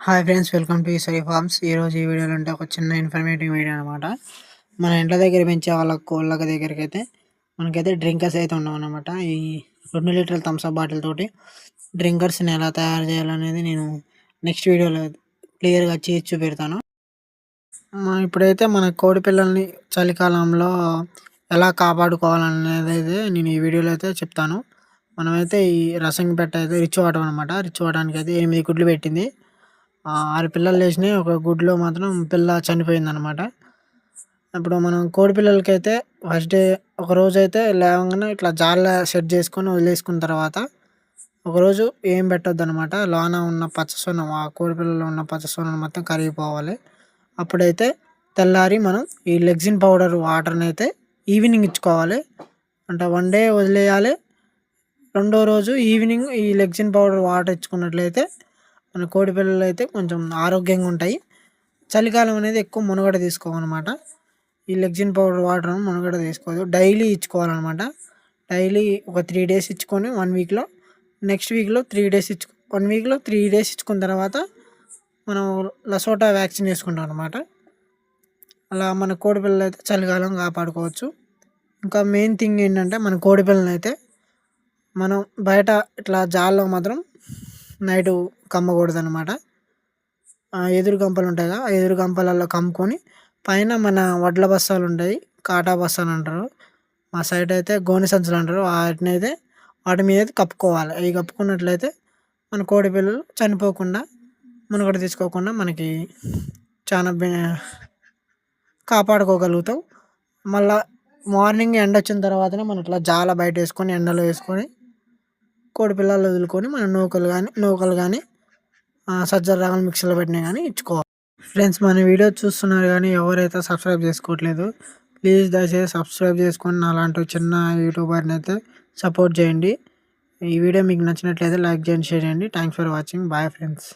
Hi friends, welcome to Eesari farms. ఈరోజు ఈ వీడియోలో అంటే ఒక చిన్న ఇన్ఫర్మేటివ్ వీడియో అనమాట. మన ఇంట్ల దగ్గర పెంచే వాళ్ళ కోళ్ళ దగ్గరికి అయితే మనకైతే డ్రింకర్స్ అయితే ఉండవన్నమాట. ఈ 2 లీటర్ల థమ్స్అప్ బాటిల్ తోటి డ్రింకర్స్ని ఎలా తయారు చేయాలనేది నేను నెక్స్ట్ వీడియోలో క్లియర్గా చేసి చూపెడతాను. ఇప్పుడైతే మన కోడి పిల్లల్ని చలికాలంలో ఎలా కాపాడుకోవాలనేది అయితే నేను ఈ వీడియోలో అయితే చెప్తాను. మనమైతే ఈ రసంగిపేట అయితే రిచ్ వాటం అనమాట. రిచ్ వాటానికి అయితే 8 గుడ్లు పెట్టింది. 6 పిల్లలు లేచినాయి. ఒక గుడ్లో మాత్రం పిల్ల చనిపోయిందనమాట. ఇప్పుడు మనం కోడి పిల్లలకైతే ఫస్ట్ డే ఒకరోజైతే లేవగానే ఇట్లా జాల సెట్ చేసుకొని వదిలేసుకున్న తర్వాత ఒకరోజు ఏం పెట్టొద్దనమాట. లోన ఉన్న పచ్చసొన కోడి పిల్లల్లో ఉన్న పచ్చసొన మొత్తం కరిగిపోవాలి. అప్పుడైతే తెల్లారి మనం ఈ లెగ్జిన్ పౌడర్ వాటర్ని అయితే ఈవినింగ్ ఇచ్చుకోవాలి. అంటే 1 డే వదిలేయాలి. రెండో రోజు ఈవినింగ్ ఈ లెగ్జిన్ పౌడర్ వాటర్ ఇచ్చుకున్నట్లయితే మన కోడి పిల్లలు అయితే కొంచెం ఆరోగ్యంగా ఉంటాయి. చలికాలం అనేది ఎక్కువ మునగడ తీసుకోవాలన్నమాట. ఈ లెగ్జిన్ పౌడర్ వాటర్ మునగడ తీసుకోదు, డైలీ ఇచ్చుకోవాలన్నమాట. డైలీ ఒక 3 డేస్ ఇచ్చుకొని 1 వీక్లో, నెక్స్ట్ వీక్లో 3 డేస్ 1 వీక్లో 3 డేస్ ఇచ్చుకున్న తర్వాత మనం లసోటా వ్యాక్సిన్ వేసుకుంటాం అనమాట. అలా మన కోడి పిల్లలు అయితే చలికాలం కాపాడుకోవచ్చు. ఇంకా మెయిన్ థింగ్ ఏంటంటే మన కోడి పిల్లలు అయితే మనం బయట ఇట్లా జాల్లో మాత్రం నైటు కమ్మకూడదనమాట. ఎదురు గంపలు ఉంటాయి కదా, ఆ ఎదురు గంపలలో కమ్ముకొని పైన మన వడ్ల బస్తాలు ఉంటాయి, కాటా బస్తాలు అంటారు, మా సైడ్ అయితే గోనె సంచులు అంటారు. వాటిని అయితే వాటి మీద అయితే కప్పుకోవాలి. అవి కప్పుకున్నట్లయితే మన కోడి పిల్లలు చనిపోకుండా మునుగడ తీసుకోకుండా మనకి చాలా కాపాడుకోగలుగుతాం. మళ్ళీ మార్నింగ్ ఎండ వచ్చిన తర్వాతనే మనం ఇట్లా జాల బయట వేసుకొని ఎండలో వేసుకొని కోడి పిల్లలు వదులుకొని మన నూకలు కానీ సజ్జల రకాలు మిక్సీలో పెట్టినా కానీ ఇచ్చుకోవాలి. ఫ్రెండ్స్, మన వీడియో చూస్తున్నారు కానీ ఎవరైతే సబ్స్క్రైబ్ చేసుకోవట్లేదు, ప్లీజ్ దయచేసి సబ్స్క్రైబ్ చేసుకొని నాలాంటి చిన్న యూట్యూబర్ని అయితే సపోర్ట్ చేయండి. ఈ వీడియో మీకు నచ్చినట్లయితే లైక్ చేయండి, షేర్ చేయండి. Thanks for watching. Bye friends.